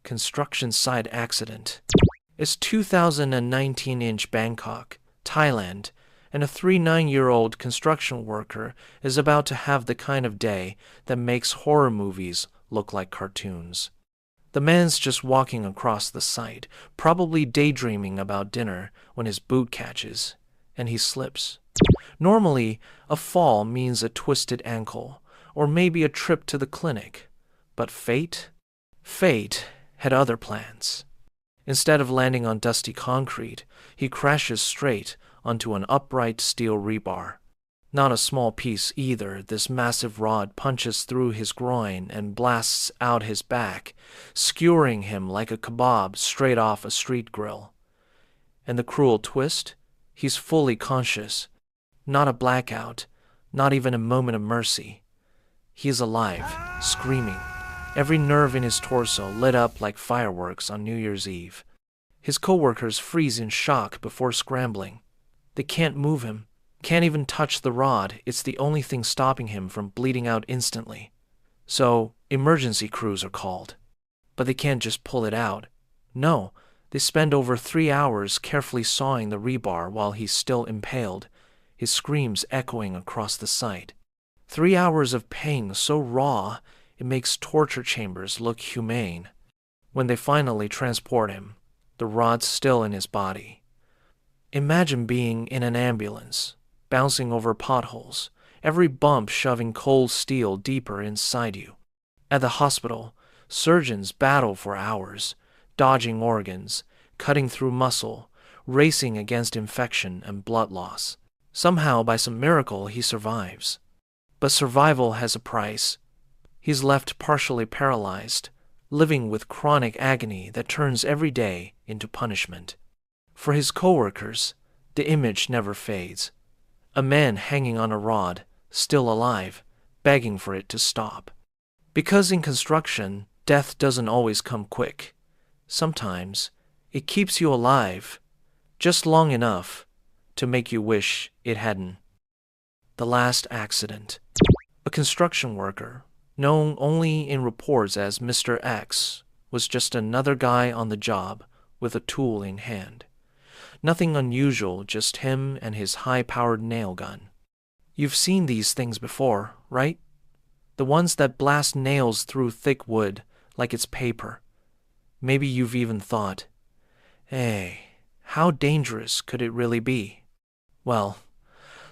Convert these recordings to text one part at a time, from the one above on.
construction site accident. It's 2019 Bangkok, Thailand, and a 39-year-old construction worker is about to have the kind of day that makes horror movies look like cartoons. The man's just walking across the site, probably daydreaming about dinner when his boot catches, and he slips. Normally, a fall means a twisted ankle, or maybe a trip to the clinic. But fate had other plans. Instead of landing on dusty concrete, he crashes straight onto an upright steel rebar. Not a small piece either. This massive rod punches through his groin and blasts out his back, skewering him like a kebab straight off a street grill. And the cruel twist? He's fully conscious. Not a blackout, not even a moment of mercy. He is alive, screaming, every nerve in his torso lit up like fireworks on New Year's Eve. His coworkers freeze in shock before scrambling. They can't move him, can't even touch the rod. It's the only thing stopping him from bleeding out instantly. So, emergency crews are called. But they can't just pull it out. No, they spend over 3 hours carefully sawing the rebar while he's still impaled, his screams echoing across the site. 3 hours of pain so raw, it makes torture chambers look humane. When they finally transport him, the rod's still in his body. Imagine being in an ambulance, bouncing over potholes, every bump shoving cold steel deeper inside you. At the hospital, surgeons battle for hours, dodging organs, cutting through muscle, racing against infection and blood loss. Somehow, by some miracle, he survives. But survival has a price. He's left partially paralyzed, living with chronic agony that turns every day into punishment. For his coworkers, the image never fades. A man hanging on a rod, still alive, begging for it to stop. Because in construction, death doesn't always come quick. Sometimes, it keeps you alive, just long enough to make you wish it hadn't. The last accident. A construction worker, known only in reports as Mr. X, was just another guy on the job with a tool in hand. Nothing unusual, just him and his high-powered nail gun. You've seen these things before, right? The ones that blast nails through thick wood like it's paper. Maybe you've even thought, hey, how dangerous could it really be? Well,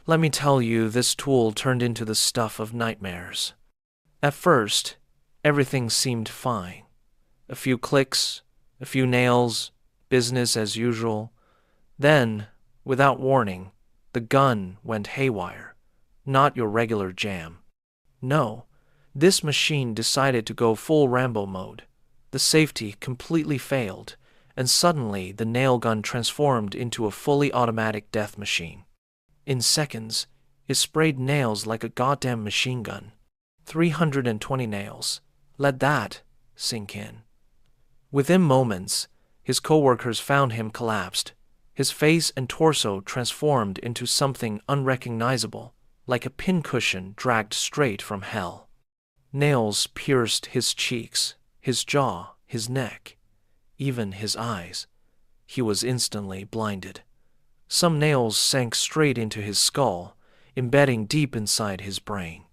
let me tell you, this tool turned into the stuff of nightmares. At first, everything seemed fine. A few clicks, a few nails, business as usual. Then, without warning, the gun went haywire. Not your regular jam. No, this machine decided to go full Rambo mode. The safety completely failed, and suddenly the nail gun transformed into a fully automatic death machine. In seconds, it sprayed nails like a goddamn machine gun. 320 nails. Let that sink in. Within moments, his coworkers found him collapsed, his face and torso transformed into something unrecognizable, like a pincushion dragged straight from hell. Nails pierced his cheeks, his jaw, his neck, even his eyes. He was instantly blinded. Some nails sank straight into his skull, embedding deep inside his brain.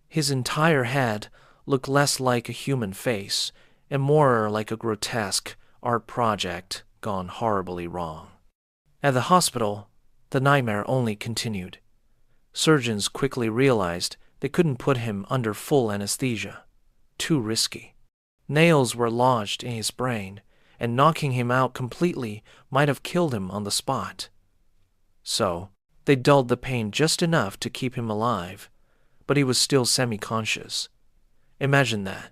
His entire head looked less like a human face and more like a grotesque art project gone horribly wrong. At the hospital, the nightmare only continued. Surgeons quickly realized they couldn't put him under full anesthesia. Too risky. Nails were lodged in his brain, and knocking him out completely might have killed him on the spot. So, they dulled the pain just enough to keep him alive, but he was still semi-conscious. Imagine that,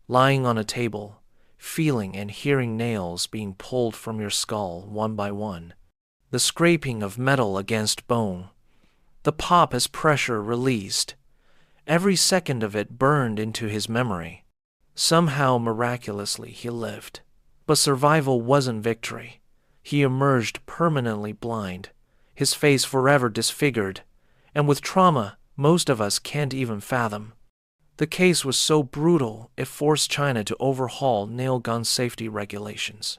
lying on a table, feeling and hearing nails being pulled from your skull one by one, the scraping of metal against bone, the pop as pressure released. Every second of it burned into his memory. Somehow, miraculously, he lived. But survival wasn't victory. He emerged permanently blind, his face forever disfigured, and with trauma most of us can't even fathom. The case was so brutal it forced China to overhaul nail gun safety regulations.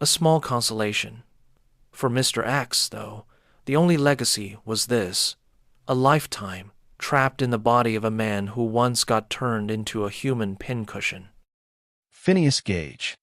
A small consolation. For Mr. X, though, the only legacy was this: a lifetime trapped in the body of a man who once got turned into a human pincushion. Phineas Gage.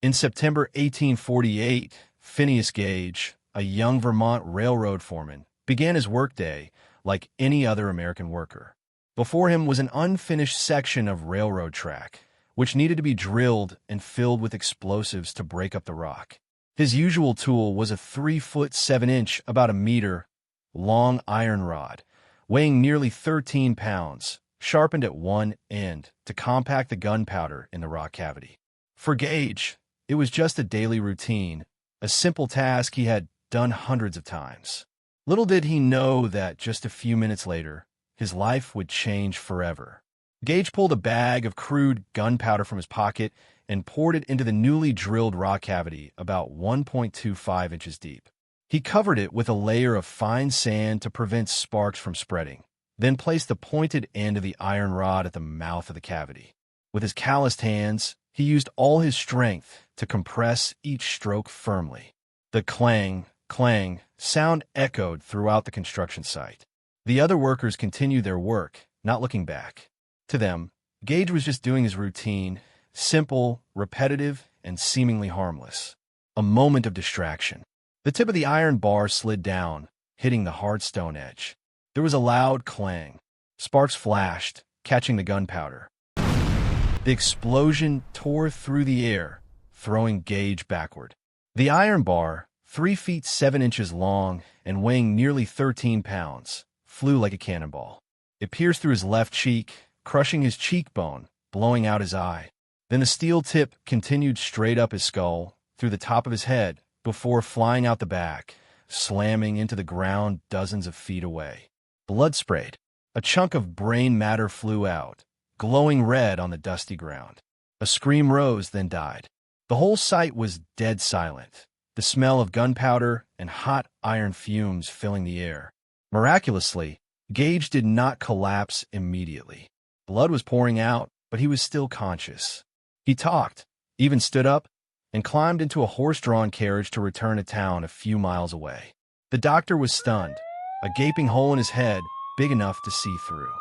In September 1848, Phineas Gage, a young Vermont railroad foreman, began his workday like any other American worker. Before him was an unfinished section of railroad track, which needed to be drilled and filled with explosives to break up the rock. His usual tool was a 3-foot 7-inch, about a meter, long iron rod, weighing nearly 13 pounds, sharpened at one end to compact the gunpowder in the rock cavity. For Gage, it was just a daily routine, a simple task he had done hundreds of times. Little did he know that just a few minutes later, his life would change forever. Gage pulled a bag of crude gunpowder from his pocket and poured it into the newly drilled rock cavity about 1.25 inches deep. He covered it with a layer of fine sand to prevent sparks from spreading, then placed the pointed end of the iron rod at the mouth of the cavity. With his calloused hands, he used all his strength to compress each stroke firmly. The clang, clang sound echoed throughout the construction site. The other workers continued their work, not looking back. To them, Gage was just doing his routine, simple, repetitive, and seemingly harmless. A moment of distraction. The tip of the iron bar slid down, hitting the hard stone edge. There was a loud clang. Sparks flashed, catching the gunpowder. The explosion tore through the air, throwing Gage backward. The iron bar, 3 feet 7 inches long and weighing nearly 13 pounds, flew like a cannonball. It pierced through his left cheek, crushing his cheekbone, blowing out his eye. Then the steel tip continued straight up his skull, through the top of his head, before flying out the back, slamming into the ground dozens of feet away. Blood sprayed. A chunk of brain matter flew out, glowing red on the dusty ground. A scream rose, then died. The whole site was dead silent, the smell of gunpowder and hot iron fumes filling the air. Miraculously, Gage did not collapse immediately. Blood was pouring out, but he was still conscious. He talked, even stood up, and climbed into a horse-drawn carriage to return to town a few miles away. The doctor was stunned, a gaping hole in his head big enough to see through.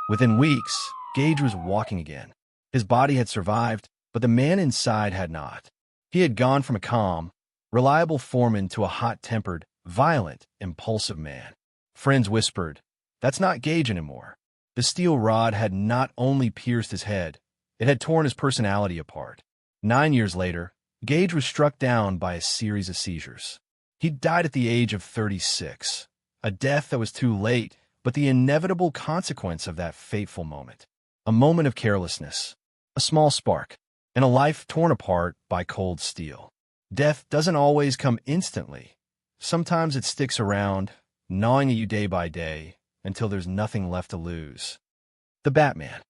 Within weeks, Gage was walking again. His body had survived, but the man inside had not. He had gone from a calm, reliable foreman to a hot-tempered, violent, impulsive man. Friends whispered, "That's not Gage anymore." The steel rod had not only pierced his head, it had torn his personality apart. 9 years later, Gage was struck down by a series of seizures. He died at the age of 36, a death that was too late, but the inevitable consequence of that fateful moment. A moment of carelessness, a small spark, and a life torn apart by cold steel. Death doesn't always come instantly. Sometimes it sticks around, gnawing at you day by day, until there's nothing left to lose. The Batman.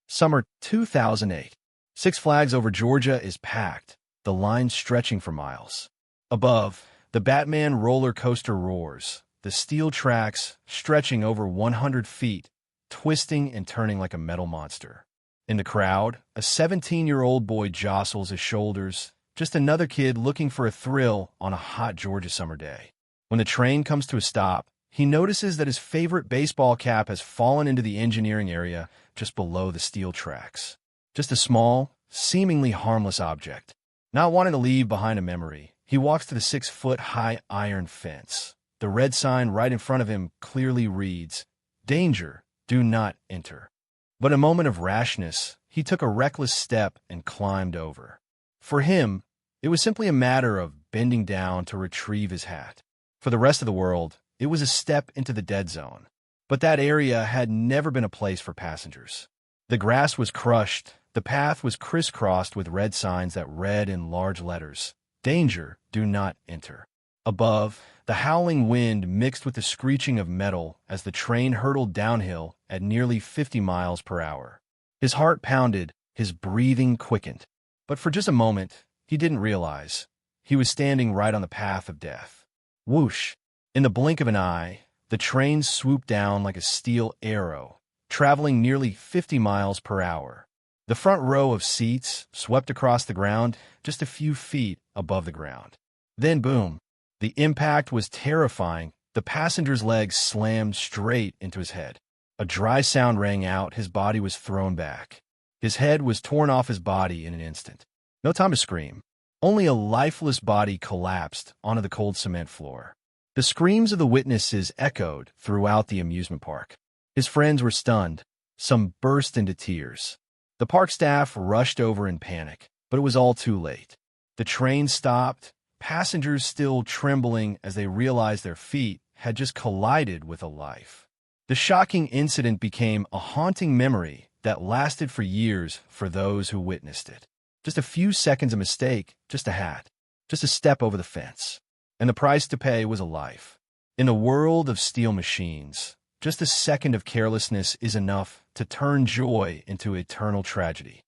Summer 2008. Six Flags Over Georgia is packed, the line stretching for miles. Above, the Batman roller coaster roars, the steel tracks stretching over 100 feet, twisting and turning like a metal monster. In the crowd, a 17-year-old boy jostles his shoulders, just another kid looking for a thrill on a hot Georgia summer day. When the train comes to a stop, he notices that his favorite baseball cap has fallen into the engineering area just below the steel tracks. Just a small, seemingly harmless object. Not wanting to leave behind a memory, he walks to the 6-foot-high iron fence. The red sign right in front of him clearly reads, "Danger, do not enter." But in a moment of rashness, he took a reckless step and climbed over. For him, it was simply a matter of bending down to retrieve his hat. For the rest of the world, it was a step into the dead zone. But that area had never been a place for passengers. The grass was crushed, the path was crisscrossed with red signs that read in large letters, "Danger, do not enter." Above, the howling wind mixed with the screeching of metal as the train hurtled downhill at nearly 50 miles per hour. His heart pounded, his breathing quickened. But for just a moment, he didn't realize. He was standing right on the path of death. Whoosh! In the blink of an eye, the train swooped down like a steel arrow, traveling nearly 50 miles per hour. The front row of seats swept across the ground just a few feet above the ground. Then boom. The impact was terrifying. The passenger's legs slammed straight into his head. A dry sound rang out. His body was thrown back. His head was torn off his body in an instant. No time to scream. Only a lifeless body collapsed onto the cold cement floor. The screams of the witnesses echoed throughout the amusement park. His friends were stunned. Some burst into tears. The park staff rushed over in panic, but it was all too late. The train stopped, passengers still trembling as they realized their feet had just collided with a life. The shocking incident became a haunting memory that lasted for years for those who witnessed it. Just a few seconds of mistake, just a hat, just a step over the fence. And the price to pay was a life. In a world of steel machines, just a second of carelessness is enough to turn joy into eternal tragedy.